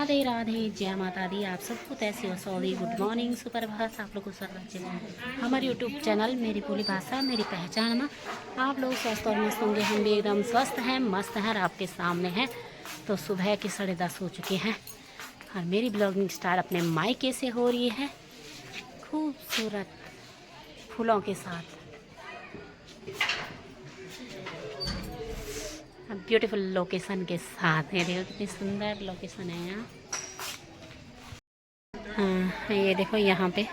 राधे राधे, जय माता दी। आप सबको तैसी और सॉरी गुड मॉर्निंग, सुप्रभात। आप लोगों को स्वागत हमारे यूट्यूब चैनल मेरी बोली भाषा मेरी पहचान में। आप लोग स्वस्थ और मस्त होंगे, हम भी एकदम स्वस्थ हैं, मस्त हैं और आपके सामने हैं। तो सुबह के 10:30 हो चुके हैं और मेरी ब्लॉगिंग स्टार्ट अपने मायके से हो रही है, खूबसूरत फूलों के साथ। ब्यूटीफुल लोकेशन के साथ है। देखो कितनी सुंदर लोकेशन है यहाँ। हाँ ये देखो यहाँ पे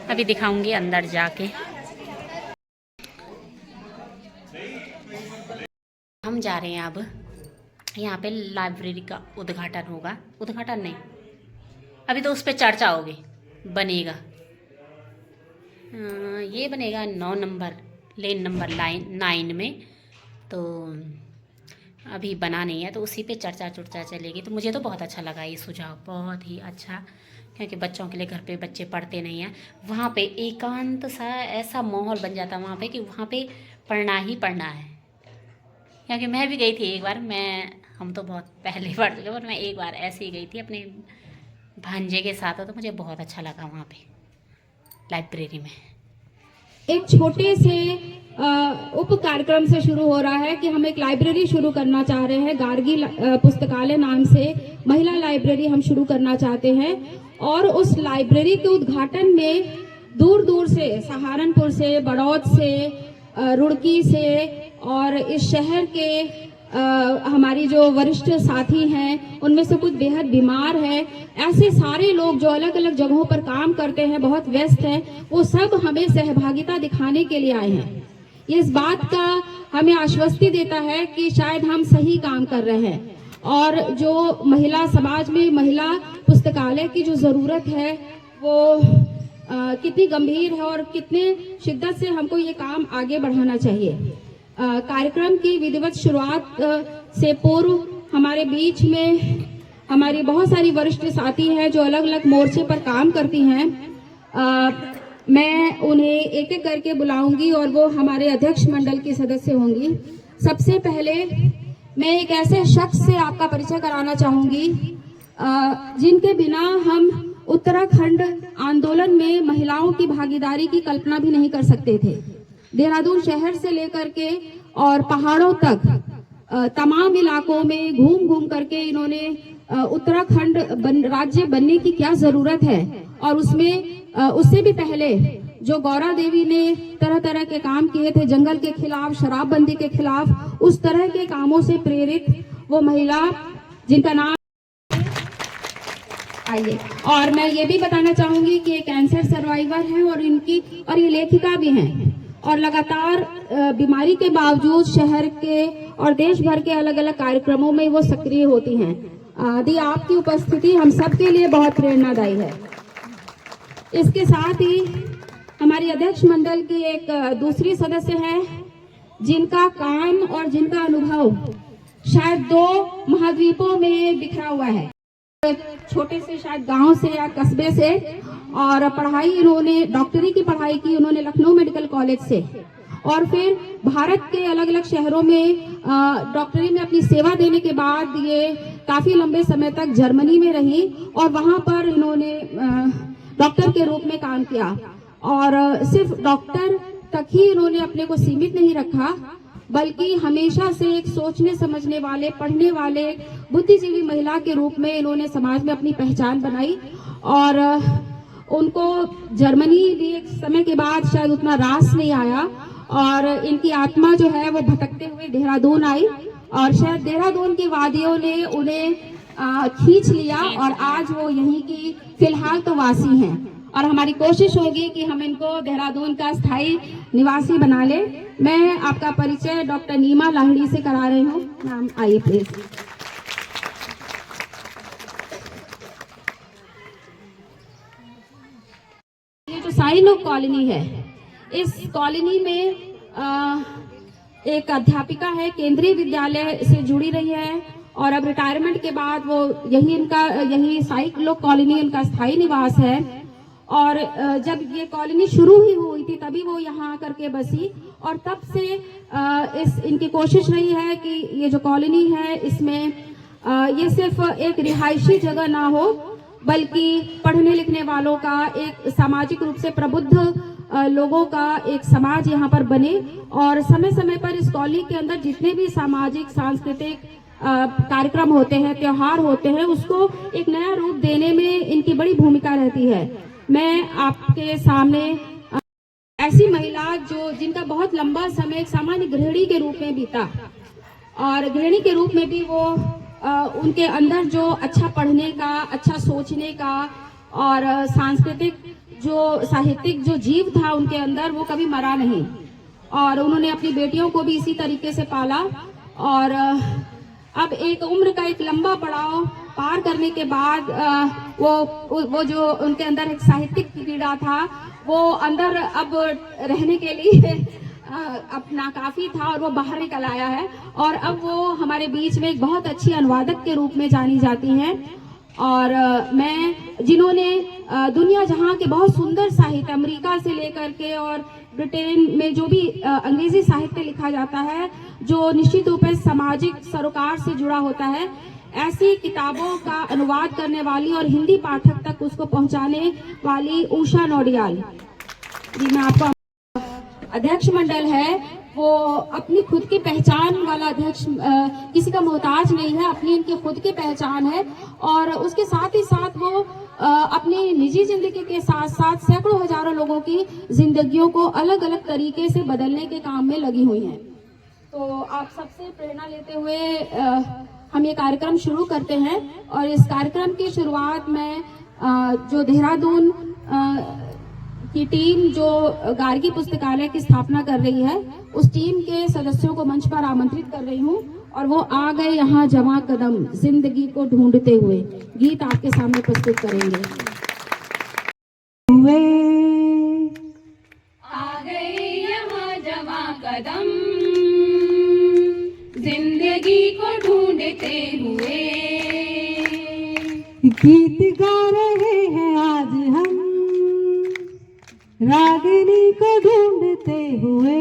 अभी दिखाऊंगी अंदर जाके। हम जा रहे हैं अब, यहाँ पे लाइब्रेरी का उद्घाटन होगा। उद्घाटन नहीं, अभी तो उस पर चर्चा होगी, बनेगा। ये बनेगा 9 नंबर लेन नंबर 9 में। तो अभी बना नहीं है, तो उसी पे चर्चा चलेगी। तो मुझे तो बहुत अच्छा लगा ये सुझाव, बहुत ही अच्छा, क्योंकि बच्चों के लिए घर पे बच्चे पढ़ते नहीं हैं। वहाँ पे एकांत सा ऐसा माहौल बन जाता है वहाँ पे कि वहाँ पे पढ़ना ही पढ़ना है। क्योंकि मैं भी गई थी एक बार, हम तो बहुत पहले पढ़ चुके, पर मैं एक बार ऐसे ही गई थी अपने भांजे के साथ, तो मुझे बहुत अच्छा लगा वहाँ पे लाइब्रेरी में। एक छोटे से उप कार्यक्रम से शुरू हो रहा है कि हम एक लाइब्रेरी शुरू करना चाह रहे हैं। गार्गी पुस्तकालय नाम से महिला लाइब्रेरी हम शुरू करना चाहते हैं, और उस लाइब्रेरी के उद्घाटन में दूर दूर से, सहारनपुर से, बड़ौद से, रुड़की से और इस शहर के हमारी जो वरिष्ठ साथी हैं, उनमें से कुछ बेहद बीमार हैं, ऐसे सारे लोग जो अलग अलग जगहों पर काम करते हैं, बहुत व्यस्त हैं, वो सब हमें सहभागिता दिखाने के लिए आए हैं। ये इस बात का हमें आश्वस्ति देता है कि शायद हम सही काम कर रहे हैं, और जो महिला समाज में महिला पुस्तकालय की जो ज़रूरत है वो कितनी गंभीर है और कितने शिद्दत से हमको ये काम आगे बढ़ाना चाहिए। कार्यक्रम की विधिवत शुरुआत से पूर्व हमारे बीच में हमारी बहुत सारी वरिष्ठ साथी हैं जो अलग अलग मोर्चे पर काम करती हैं। मैं उन्हें एक एक करके बुलाऊंगी और वो हमारे अध्यक्ष मंडल की सदस्य होंगी। सबसे पहले मैं एक ऐसे शख्स से आपका परिचय कराना चाहूंगी जिनके बिना हम उत्तराखंड आंदोलन में महिलाओं की भागीदारी की कल्पना भी नहीं कर सकते थे। देहरादून शहर से लेकर के और पहाड़ों तक तमाम इलाकों में घूम घूम करके इन्होंने उत्तराखंड राज्य बनने की क्या जरूरत है, और उसमें उससे भी पहले जो गौरा देवी ने तरह तरह के काम किए थे, जंगल के खिलाफ, शराबबंदी के खिलाफ, उस तरह के कामों से प्रेरित वो महिला जिनका नाम आइए। और मैं ये भी बताना चाहूंगी कि ये कैंसर सर्वाइवर है और ये लेखिका भी हैं, और लगातार बीमारी के बावजूद शहर के और देश भर के अलग अलग कार्यक्रमों में वो सक्रिय होती हैं। दी आपकी उपस्थिति हम सबके लिए बहुत प्रेरणादायी है। इसके साथ ही हमारी अध्यक्ष मंडल की एक दूसरी सदस्य है जिनका काम और जिनका अनुभव शायद 2 महाद्वीपों में बिखरा हुआ है। छोटे से शायद गांव से या कस्बे से, और पढ़ाई इन्होंने डॉक्टरी की पढ़ाई की उन्होंने लखनऊ मेडिकल कॉलेज से, और फिर भारत के अलग अलग शहरों में डॉक्टरी में अपनी सेवा देने के बाद ये काफी लंबे समय तक जर्मनी में रही और वहां पर इन्होंने डॉक्टर के रूप में काम किया। और सिर्फ डॉक्टर तक ही इन्होंने अपने को सीमित नहीं रखा, बल्कि हमेशा से एक सोचने समझने वाले, पढ़ने वाले, बुद्धिजीवी महिला के रूप में इन्होंने समाज में अपनी पहचान बनाई। और उनको जर्मनी भी एक समय के बाद शायद उतना रास नहीं आया, और इनकी आत्मा जो है वो भटकते हुए देहरादून आई, और शायद देहरादून की वादियों ने उन्हें खींच लिया, और आज वो यहीं की फिलहाल तो वासी हैं। और हमारी कोशिश होगी कि हम इनको देहरादून का स्थायी निवासी बना ले। मैं आपका परिचय डॉक्टर नीमा लाहिड़ी से करा रही हूँ। नाम आइए प्लीज। ये जो साई लोग कॉलोनी है, इस कॉलोनी में एक अध्यापिका है, केंद्रीय विद्यालय से जुड़ी रही है, और अब रिटायरमेंट के बाद वो यही साई लोग कॉलोनी उनका स्थायी निवास है। और जब ये कॉलोनी शुरू ही हुई थी तभी वो यहाँ आकर के बसी, और तब से इनकी कोशिश रही है कि ये जो कॉलोनी है इसमें ये सिर्फ एक रिहायशी जगह ना हो, बल्कि पढ़ने लिखने वालों का, एक सामाजिक रूप से प्रबुद्ध लोगों का एक समाज यहाँ पर बने, और समय समय पर इस कॉलोनी के अंदर जितने भी सामाजिक सांस्कृतिक कार्यक्रम होते हैं, त्योहार होते हैं, उसको एक नया रूप देने में इनकी बड़ी भूमिका रहती है। मैं आपके सामने ऐसी महिला जिनका बहुत लंबा समय एक सामान्य गृहिणी के रूप में बीता, और गृहिणी के रूप में भी वो उनके अंदर जो अच्छा पढ़ने का, अच्छा सोचने का और सांस्कृतिक जो साहित्यिक जो जीव था उनके अंदर, वो कभी मरा नहीं, और उन्होंने अपनी बेटियों को भी इसी तरीके से पाला। और अब एक उम्र का एक लंबा पड़ाव पार करने के बाद वो जो उनके अंदर एक साहित्यिक कीड़ा था, वो अंदर अब रहने के लिए अब नाकाफी था, और वो बाहर निकल आया है, और अब वो हमारे बीच में एक बहुत अच्छी अनुवादक के रूप में जानी जाती हैं। और मैं जिन्होंने दुनिया जहां के बहुत सुंदर साहित्य, अमेरिका से लेकर के और ब्रिटेन में जो भी अंग्रेजी साहित्य लिखा जाता है, जो निश्चित रूप से सामाजिक सरोकार से जुड़ा होता है, ऐसी किताबों का अनुवाद करने वाली और हिंदी पाठक तक उसको पहुंचाने वाली उषा नौडियाल जी, मैं आपको अध्यक्ष मंडल है, वो अपनी खुद की पहचान वाला अध्यक्ष, किसी का मोहताज नहीं है, अपनी इनकी खुद की पहचान है, और उसके साथ ही साथ वो अपनी निजी जिंदगी के साथ साथ सैकड़ों हजारों लोगों की जिंदगियों को अलग अलग तरीके से बदलने के काम में लगी हुई हैं। तो आप सबसे प्रेरणा लेते हुए हम ये कार्यक्रम शुरू करते हैं, और इस कार्यक्रम की शुरुआत में जो देहरादून की टीम जो गार्गी पुस्तकालय की स्थापना कर रही है, उस टीम के सदस्यों को मंच पर आमंत्रित कर रही हूँ, और वो आ गए यहाँ जवां कदम जिंदगी को ढूंढते हुए गीत आपके सामने प्रस्तुत करेंगे। आ गए यहाँ जवां कदम जिंदगी को ढूंढते हुए, गीत गा रहे हैं आज हम रागिनी को ढूंढते हुए,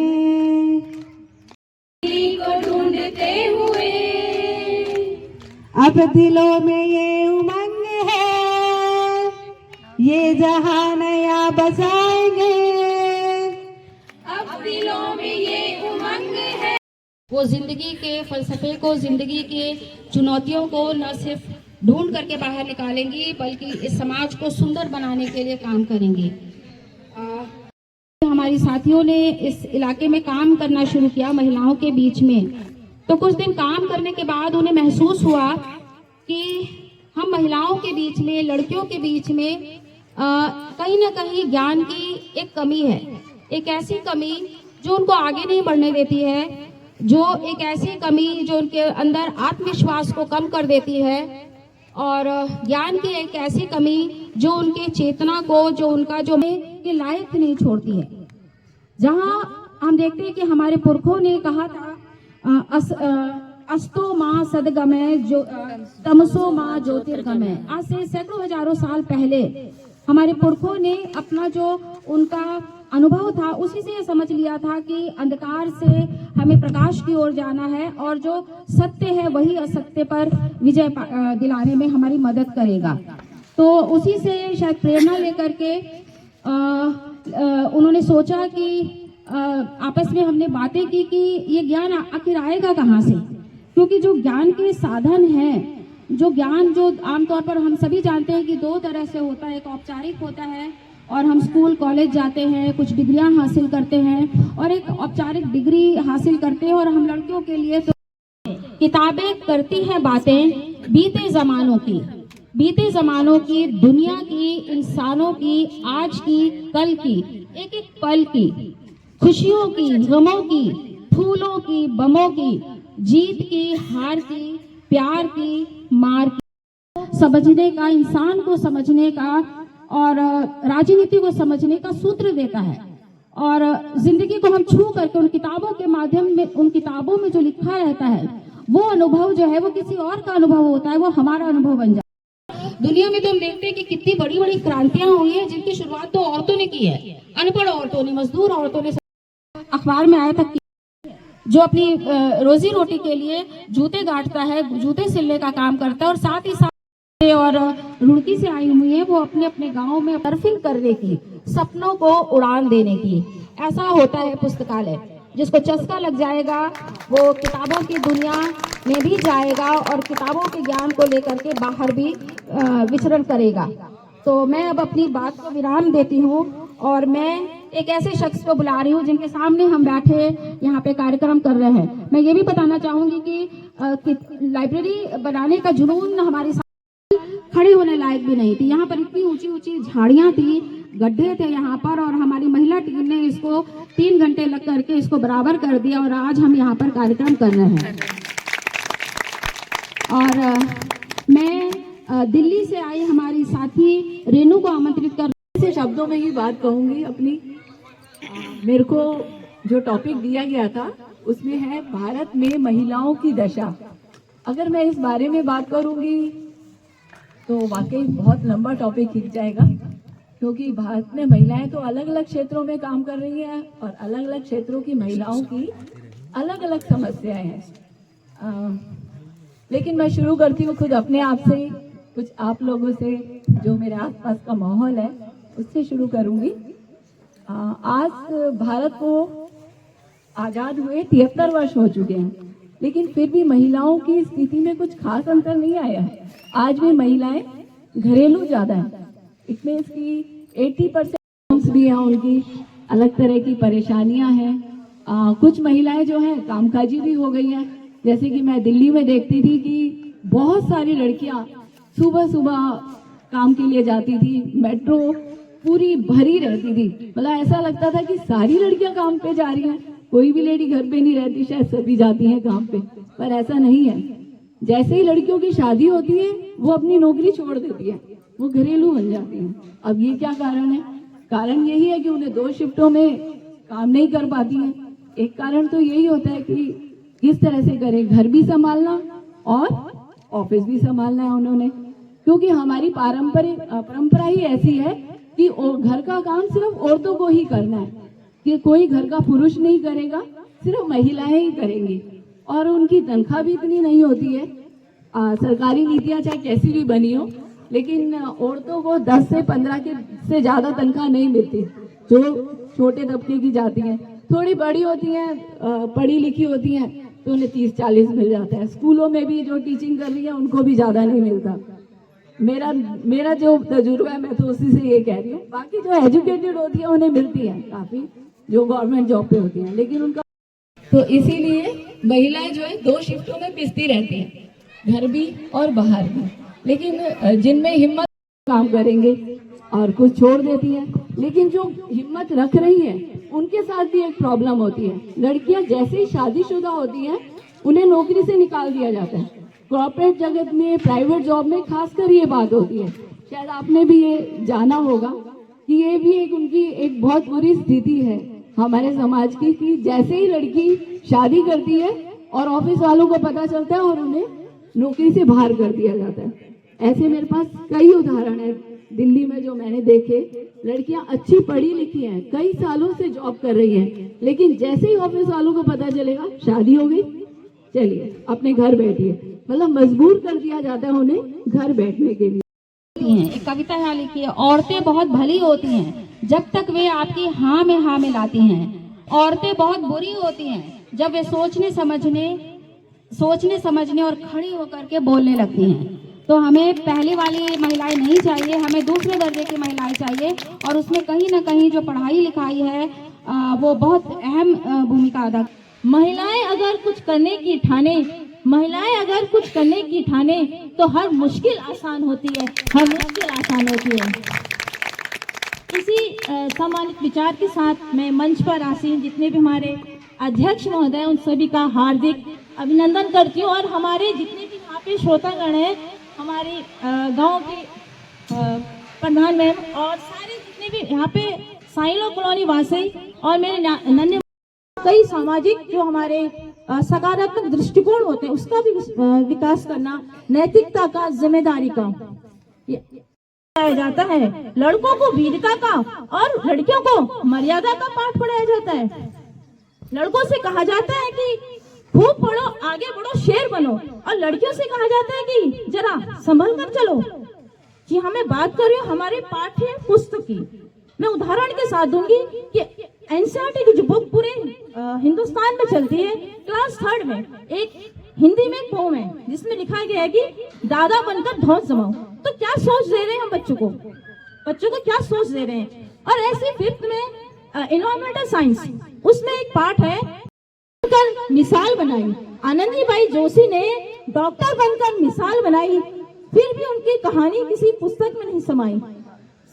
को ढूंढते हुए। अब दिलों में ये उमंग है, ये जहां नया बसाएंगे, अब दिलों में ये उमंग है। वो जिंदगी के फलसफे को, जिंदगी के चुनौतियों को न सिर्फ ढूंढ करके बाहर निकालेंगी, बल्कि इस समाज को सुंदर बनाने के लिए काम करेंगी। हमारी साथियों ने इस इलाके में काम करना शुरू किया महिलाओं के बीच में, तो कुछ दिन काम करने के बाद उन्हें महसूस हुआ कि हम महिलाओं के बीच में, लड़कियों के बीच में कहीं ना कहीं ज्ञान की एक कमी है, एक ऐसी कमी जो उनको आगे नहीं बढ़ने देती है, जो एक ऐसी कमी जो उनके अंदर आत्मविश्वास को कम कर देती है, और ज्ञान की एक ऐसी कमी जो उनके चेतना को, जो उनका जो के लायक नहीं छोड़ती है। जहां हम देखते हैं कि हमारे पुरखों ने कहा था अस्तो माँ सदगमय जो तमसो माँ ज्योतिर्गमय, आज से सैकड़ों हजारों साल पहले हमारे पुरखों ने अपना जो उनका अनुभव था उसी से ये समझ लिया था कि अंधकार से हमें प्रकाश की ओर जाना है, और जो सत्य है वही असत्य पर विजय दिलाने में हमारी मदद करेगा। तो उसी से शायद प्रेरणा लेकर के उन्होंने सोचा कि आपस में हमने बातें की कि ये ज्ञान आखिर आएगा कहाँ से, क्योंकि जो ज्ञान के साधन हैं, जो ज्ञान जो आमतौर पर हम सभी जानते हैं कि दो तरह से होता है, एक औपचारिक होता है और हम स्कूल कॉलेज जाते हैं, कुछ डिग्रियां हासिल करते हैं, और एक औपचारिक डिग्री हासिल करते हैं, और हम लड़कियों के लिए तो किताबें करती हैं बातें बीते ज़मानों की, बीते ज़मानों की, दुनिया की, इंसानों की, आज की, कल की, एक एक पल की, खुशियों की, गमों की, फूलों की, बमों की, जीत की, हार की, प्यार की, मार की, समझने का, इंसान को समझने का और राजनीति को समझने का सूत्र देता है। और जिंदगी को हम छू करके उन किताबों के माध्यम में, उन किताबों में जो लिखा रहता है, वो अनुभव जो है वो किसी और का अनुभव होता है, वो हमारा अनुभव बन जाता है। दुनिया में तो हम देखते हैं कि कितनी बड़ी बड़ी क्रांतियां हुई हैं, जिनकी शुरुआत तो औरतों ने की है, अनपढ़ औरतों ने, मजदूर औरतों ने। अखबार में आया था कि जो अपनी रोजी रोटी के लिए जूते गांठता है, जूते सिलने का काम करता है, और साथ ही साथ और रुड़की से आई हुई है, वो अपने अपने गांव में सर्फिंग करने की, सपनों को उड़ान देने की। ऐसा होता है पुस्तकालय। जिसको चस्का लग जाएगा वो किताबों की दुनिया में भी जाएगा और किताबों के ज्ञान को लेकर के बाहर भी विचरण करेगा। तो मैं अब अपनी बात को विराम देती हूँ और मैं एक ऐसे शख्स को बुला रही हूँ जिनके सामने हम बैठे यहाँ पे कार्यक्रम कर रहे हैं। मैं ये भी बताना चाहूँगी कि लाइब्रेरी बनाने का जुनून हमारी खड़े होने लायक भी नहीं थी। यहाँ पर इतनी ऊंची ऊंची झाड़ियाँ थी, गड्ढे थे यहाँ पर, और हमारी महिला टीम ने इसको 3 घंटे लग करके इसको बराबर कर दिया और आज हम यहाँ पर कार्यक्रम कर रहे हैं। और मैं दिल्ली से आई हमारी साथी रेनू को आमंत्रित कर से शब्दों में ही बात कहूंगी अपनी। मेरे को जो टॉपिक दिया गया था उसमें है भारत में महिलाओं की दशा। अगर मैं इस बारे में बात करूंगी तो वाकई बहुत लंबा टॉपिक खिंच जाएगा, क्योंकि भारत में महिलाएं तो अलग अलग क्षेत्रों में काम कर रही हैं और अलग अलग क्षेत्रों की महिलाओं की अलग अलग समस्याएं हैं। लेकिन मैं शुरू करती हूँ खुद अपने आप से, कुछ आप लोगों से, जो मेरे आसपास का माहौल है उससे शुरू करूंगी। आज भारत को आज़ाद हुए 73 वर्ष हो चुके हैं, लेकिन फिर भी महिलाओं की स्थिति में कुछ खास अंतर नहीं आया है। आज भी महिलाएं घरेलू ज़्यादा हैं। इसमें इसकी 80% भी हैं, उनकी अलग तरह की परेशानियां हैं। कुछ महिलाएं जो हैं कामकाजी भी हो गई हैं। जैसे कि मैं दिल्ली में देखती थी कि बहुत सारी लड़कियां सुबह सुबह काम के लिए जाती थी, मेट्रो पूरी भरी रहती थी। मतलब ऐसा लगता था कि सारी लड़कियां काम पे जा रही हैं, कोई भी लेडी घर पे नहीं रहती, शायद सभी जाती हैं काम पे, पर ऐसा नहीं है। जैसे ही लड़कियों की शादी होती है वो अपनी नौकरी छोड़ देती है, वो घरेलू बन जाती हैं। अब ये क्या कारण है? कारण यही है कि उन्हें 2 शिफ्टों में काम नहीं कर पाती हैं। एक कारण तो यही होता है कि किस तरह से करें, घर भी संभालना और ऑफिस भी संभालना है उन्होंने, क्योंकि हमारी परंपरा ही ऐसी है कि घर का काम सिर्फ औरतों को ही करना है, कि कोई घर का पुरुष नहीं करेगा, सिर्फ महिलाएं ही करेंगी। और उनकी तनख्वाह भी इतनी नहीं होती है। सरकारी नीतियां चाहे कैसी भी बनी हो, लेकिन औरतों को 10 से 15 के से ज़्यादा तनख्वाह नहीं मिलती, जो छोटे तबके की जाती हैं। थोड़ी बड़ी होती हैं, पढ़ी लिखी होती हैं, तो उन्हें 30-40 मिल जाता है। स्कूलों में भी जो टीचिंग कर रही है उनको भी ज़्यादा नहीं मिलता। मेरा जो तजुर्बा है, मैं तो उसी से ये कह रही हूँ। बाकी जो एजुकेटेड होती है उन्हें मिलती है काफ़ी, जो गवर्नमेंट जॉब पे होती हैं, लेकिन उनका तो इसीलिए महिलाएं जो है 2 शिफ्टों में पिसती रहती हैं, घर भी और बाहर भी। लेकिन जिनमें हिम्मत काम करेंगे और कुछ छोड़ देती हैं। लेकिन जो हिम्मत रख रही हैं उनके साथ भी एक प्रॉब्लम होती है। लड़कियां जैसे ही शादीशुदा होती हैं उन्हें नौकरी से निकाल दिया जाता है। कॉर्पोरेट जगत में, प्राइवेट जॉब में खासकर ये बात होती है। शायद आपने भी ये जाना होगा कि ये भी एक उनकी एक बहुत बुरी स्थिति है हमारे समाज की, कि जैसे ही लड़की शादी करती है और ऑफिस वालों को पता चलता है और उन्हें नौकरी से बाहर कर दिया जाता है। ऐसे मेरे पास कई उदाहरण है दिल्ली में जो मैंने देखे। लड़कियां अच्छी पढ़ी लिखी हैं, कई सालों से जॉब कर रही हैं, लेकिन जैसे ही ऑफिस वालों को पता चलेगा शादी हो गई, चलिए अपने घर बैठिए। मतलब मजबूर कर दिया जाता है उन्हें घर बैठने के लिए। एक कविता यहाँ लिखी है, औरतें बहुत भली होती हैं जब तक वे आपकी हाँ में मिलाती हैं। औरतें बहुत बुरी होती हैं जब वे सोचने समझने और खड़ी होकर के बोलने लगती हैं। तो हमें पहले वाली महिलाएं नहीं चाहिए, हमें दूसरे दर्जे की महिलाएं चाहिए। और उसमें कहीं ना कहीं जो पढ़ाई लिखाई है वो बहुत अहम भूमिका अदा। महिलाएं अगर कुछ करने की ठाने तो हर मुश्किल आसान होती है, इसी सम्मानित विचार के साथ मैं मंच पर आसीन जितने भी हमारे अध्यक्ष महोदय उन सभी का हार्दिक अभिनंदन करती हूँ। और हमारे जितने भी यहाँ पे श्रोतागण हैं, हमारे गांव के प्रधान मैम और सारे जितने भी यहाँ पे साइलो कॉलोनी वासी और मेरे नन्हे कई सामाजिक जो हमारे सकारात्मक दृष्टिकोण होते हैं उसका भी विकास करना नैतिकता का, जिम्मेदारी का पढ़ाया जाता है। लड़कों को वीरता का और लड़कियों को मर्यादा का पाठ पढ़ाया जाता है। लड़कों से कहा जाता है कि खूब पढ़ो, आगे बढ़ो, शेर बनो, और लड़कियों से कहा जाता है कि जरा संभल कर चलो। जी हाँ, मैं बात कर रही हूँ हमारे पाठ्य पुस्तक की। मैं उदाहरण के साथ दूंगी कि एनसीईआरटी की जो बुक पूरे हिंदुस्तान में चलती है, क्लास 3rd में एक हिंदी में पोम है जिसमें लिखा गया है कि दादा बनकर धौंस जमाओ। तो क्या सोच दे रहे हैं हम बच्चों को क्या सोच दे रहे हैं। और ऐसे 5th में एनवायरमेंटल साइंस, उसमें एक पाठ है बनकर मिसाल बनाई। आनंदीबाई जोशी ने डॉक्टर बनकर मिसाल बनाई, फिर भी उनकी कहानी किसी पुस्तक में नहीं समाई।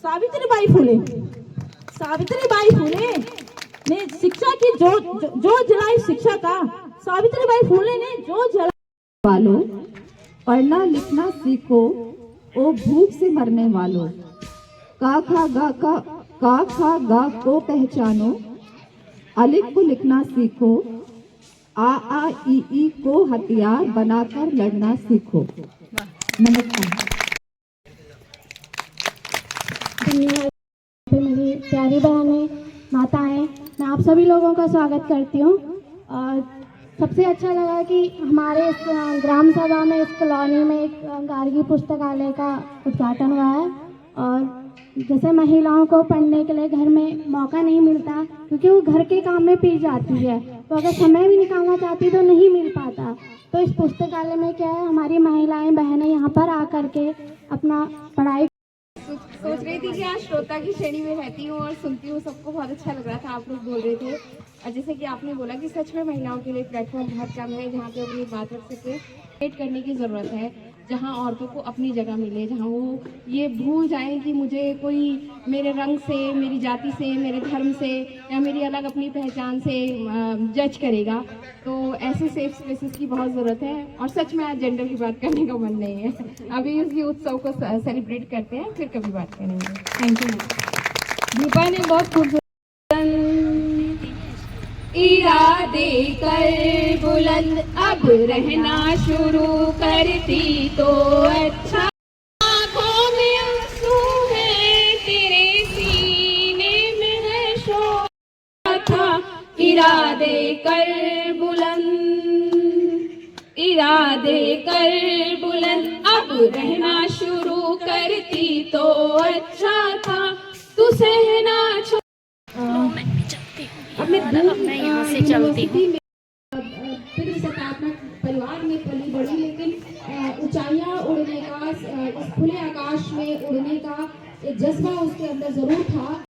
सावित्रीबाई फुले ने शिक्षा की जो जलाई शिक्षा का। सावित्रीबाई फुले ने जो जला वालों, पढ़ना लिखना सीखो, ओ भूख से मरने वालों। का खा गा को पहचानो, अलिफ को लिखना सीखो, आ ई को हथियार बनाकर लड़ना सीखो। नमस्कार। मेरी प्यारी बहनें, माताएं, मैं आप सभी लोगों का स्वागत करती हूँ। और सबसे अच्छा लगा कि हमारे इस ग्राम सभा में, इस कॉलोनी में एक गार्गी पुस्तकालय का उद्घाटन हुआ है। और जैसे महिलाओं को पढ़ने के लिए घर में मौका नहीं मिलता, क्योंकि वो घर के काम में पी जाती है, तो अगर समय भी निकालना चाहती तो नहीं मिल पाता। तो इस पुस्तकालय में क्या है, हमारी महिलाएं बहनें यहाँ पर आकर के अपना पढ़ाई। सोच रही थी कि आज श्रोता की श्रेणी में रहती हूँ और सुनती हूँ, सबको बहुत अच्छा लग रहा था। आप लोग बोल रहे थे, और जैसे कि आपने बोला कि सच में महिलाओं के लिए प्लेटफॉर्म बहुत कम है जहाँ पे अपनी बात रख सके। क्रिएट करने की ज़रूरत है जहाँ औरतों को अपनी जगह मिले, जहाँ वो ये भूल जाएं कि मुझे कोई मेरे रंग से, मेरी जाति से, मेरे धर्म से या मेरी अलग अपनी पहचान से जज करेगा। तो ऐसे सेफ स्पेसेस की बहुत ज़रूरत है। और सच में आज जेंडर की बात करने का मन नहीं है, अभी इस उत्सव को सेलिब्रेट करते हैं, फिर कभी बात करेंगे। Thank you. दीपा ने बहुत खूब इरादे कर बुलंद अब रहना शुरू करती तो अच्छा। आँखों में आंसू है, तेरे सीने में है शोर था। इरादे कर बुलंद अब रहना शुरू करती तो अच्छा था। तू सहना अब मैं यहाँ से चलती हूँ। फिर सकारात्मक परिवार में पली बड़ी, लेकिन ऊंचाइयां उड़ने का, इस खुले आकाश में उड़ने का एक जज्बा उसके अंदर जरूर था।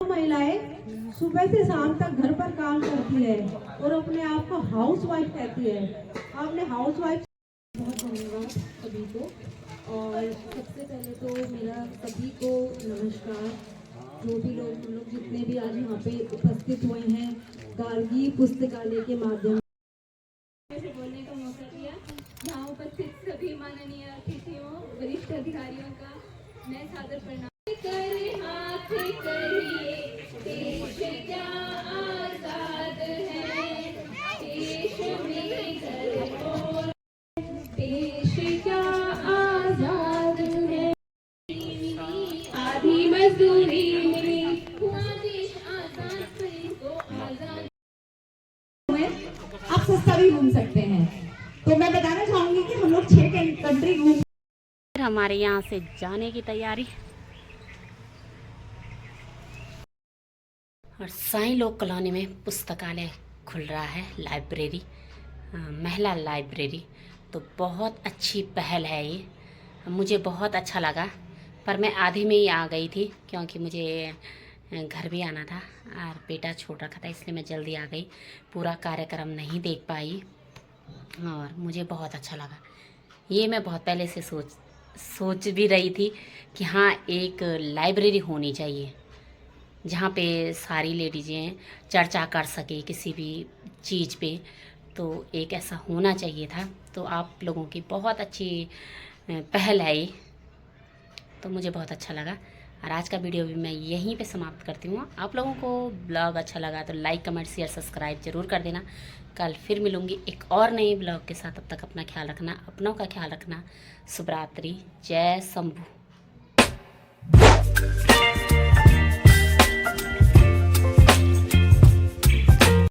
महिलाएं सुबह से शाम तक घर पर काम करती है और अपने आप को हाउस वाइफ कहती है। आपने हाउस वाइफ। बहुत धन्यवाद सभी को। और सबसे पहले तो मेरा सभी को नमस्कार। जो भी लोग, हम लोग जितने भी आज यहाँ पे उपस्थित हुए हैं गार्गी पुस्तकालय के माध्यम से बोलने का मौका दिया, यहाँ उपस्थित सभी माननीय अतिथियों, वरिष्ठ अधिकारियों का मैं सादर प्रणाम। कर हाथ करिए, देश क्या आजाद है, देश में करो, देश क्या आजाद है। आधी मजदूरी मिली, हुआ देश आजाद, फिर को आजाद। आप सस्ता भी घूम सकते हैं। तो मैं बताना चाहूंगी कि हम लोग 6 कंट्री घूम। हमारे यहाँ से जाने की तैयारी। और साईं लोक कॉलोनी में पुस्तकालय खुल रहा है, लाइब्रेरी, महिला लाइब्रेरी। तो बहुत अच्छी पहल है ये, मुझे बहुत अच्छा लगा। पर मैं आधे में ही आ गई थी क्योंकि मुझे घर भी आना था और बेटा छोड़ रखा था, इसलिए मैं जल्दी आ गई। पूरा कार्यक्रम नहीं देख पाई और मुझे बहुत अच्छा लगा। ये मैं बहुत पहले से सोच भी रही थी कि हाँ, एक लाइब्रेरी होनी चाहिए जहाँ पे सारी लेडीज़ें चर्चा कर सके किसी भी चीज़ पे। तो एक ऐसा होना चाहिए था। तो आप लोगों की बहुत अच्छी पहल है ये, तो मुझे बहुत अच्छा लगा। और आज का वीडियो भी मैं यहीं पे समाप्त करती हूँ। आप लोगों को ब्लॉग अच्छा लगा तो लाइक, कमेंट, शेयर, सब्सक्राइब ज़रूर कर देना। कल फिर मिलूँगी एक और नए ब्लॉग के साथ। तब तक अपना ख्याल रखना, अपनों का ख्याल रखना। शुभ रात्रि, जय शंभू।